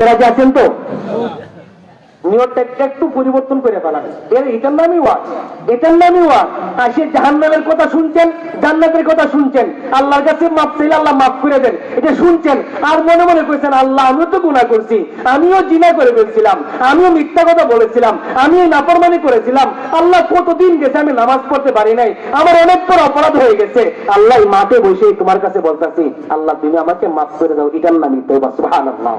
রাজি আছেন তো? নিয়তটা একটু পরিবর্তন করে ফেলাবেন। এটার নামই ওয়াজ, এটার নামই ওয়াজ। আর সে জাহান্নামের কথা শুনছেন, জান্নাতের কথা শুনছেন, আল্লাহর কাছে মাপ চাইলে আল্লাহ মাফ করে দেন, এটা শুনছেন। আর মনে মনে কইছেন আল্লাহ আমিও তো গুনাহ করছি, আমিও জিনা করে ফেলছিলাম, আমিও মিথ্যা কথা বলেছিলাম, আমিও নাফরমানি করেছিলাম। আল্লাহ কতদিন গেছে আমি নামাজ পড়তে পারি নাই, আমার অনেক বড় অপরাধ হয়ে গেছে। আল্লাহ মাঠে বসে তোমার কাছে বলতাছি আল্লাহ তুমি আমাকে মাফ করে দাও। এটার নামই তওবা। সুবহানাল্লাহ,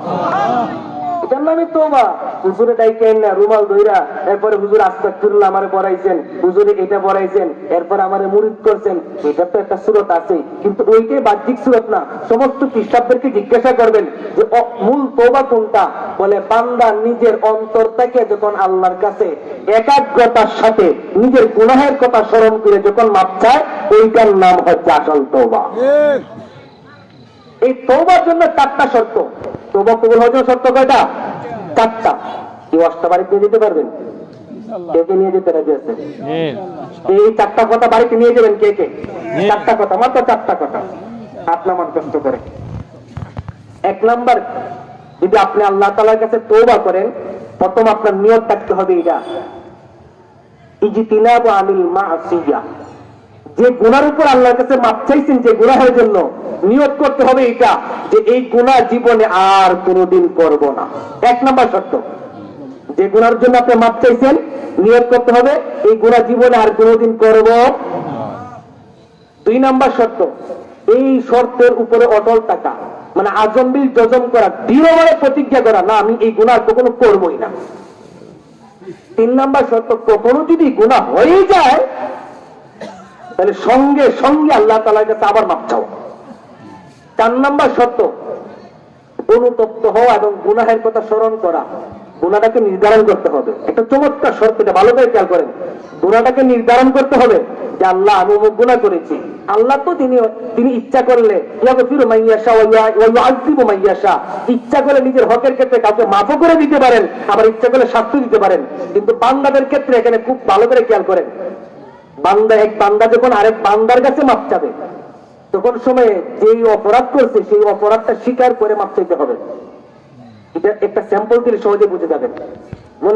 এটার নামই তওবা। হুজুরে ডাইকেন না রুমাল ধইরা, এরপরে হুজুর আস্তাগফিরুল্লাহ আমারে পড়াইছেন, হুজুরে এটা পড়াইছেন, এরপর আমারে মুরিদ করছেন, এটা তো একটা সূরত আছে, কিন্তু ওইটাই বাহ্যিক সূরত না। সমস্ত খ্রিস্টানদেরকে জিজ্ঞাসা করবেন যে মূল তওবা কোনটা, বলে বান্দা নিজের অন্তর থেকে যখন আল্লাহর কাছে একাগ্রতার সাথে নিজের গুনাহের কথা স্মরণ করে যখন মাপ চায়, ওইটার নাম হচ্ছে আসল তওবা। এই তওবার জন্য 4টা শর্ত। তওবা কবুল হওয়ার জন্য শর্ত কয়টা? 4টা। এই ওয়াজটা বাড়িতে নিয়ে যেতে পারবেন? কে কে নিয়ে যেতে রাজি আছে? এই 4টা কথা বাড়িতে নিয়ে যাবেন কে কে? 4টা কথা, মাত্র 4টা কথা। হাত নামান কষ্ট করে। 1 নাম্বার, যদি আপনি আল্লাহ তাআলার কাছে তওবা করেন, প্রথম আপনার নিয়ত থাকতে হবে এটা, ইজতিনাবু আনিল মাসিয়া। যে গুনার উপর আল্লাহর কাছে মাপ চাইছেন, যে গুনাহের জন্য, নিয়ত করতে হবে এটা যে এই গুনাহ জীবনে আর কোনোদিন করব না। 1 নাম্বার শর্ত। যে গুনার জন্য আপনি মাপ চাইছেন, নিয়ত করতে হবে এই গুনাহ জীবনে আর কোনোদিন করব। 2 নাম্বার শর্ত, এই শর্তের উপরে অটল থাকা, মানে আজম জজম করা, দৃঢ়ভাবে প্রতিজ্ঞা করা, না আমি এই গুনাহ কখনো করবই না। 3 নাম্বার শর্ত, কখনো যদি গুনাহ হয়ে যায় তাহলে সঙ্গে সঙ্গে আল্লাহ তাআলার কাছে আবার মাপ চাও। 4 নাম্বার শর্ত, অনুতপ্ত হওয়া এবং গুনাহের কথা স্মরণ করা, গুনাহটাকে নির্ধারণ করতে হবে। একটা চমৎকার শর্ত, এটা ভালো করে খেয়াল করেন। গুনাহটাকে নির্ধারণ করতে হবে যে আল্লাহ আমি অমুক গুনাহ করেছি। আল্লাহ তো তিনি ইচ্ছা করলে ইয়াগফিরু মান ইয়াশা ওয়া ইউআযযিবু মান ইয়াশা, ইচ্ছা করে নিজের হকের ক্ষেত্রে কাউকে মাফও করে দিতে পারেন, আবার ইচ্ছা করলে শাস্তি দিতে পারেন। কিন্তু বান্দাদের ক্ষেত্রে এখানে খুব ভালো করে খেয়াল করেন, এক বান্দা যখন আরেক বান্দার কাছে মাপ চাবে, তখন সময়ে যেই অপরাধ করছে সেই অপরাধটা স্বীকার করে মাপ চাইতে হবে। এটা একটা স্যাম্পল দিলে সহজে বুঝে যাবেন।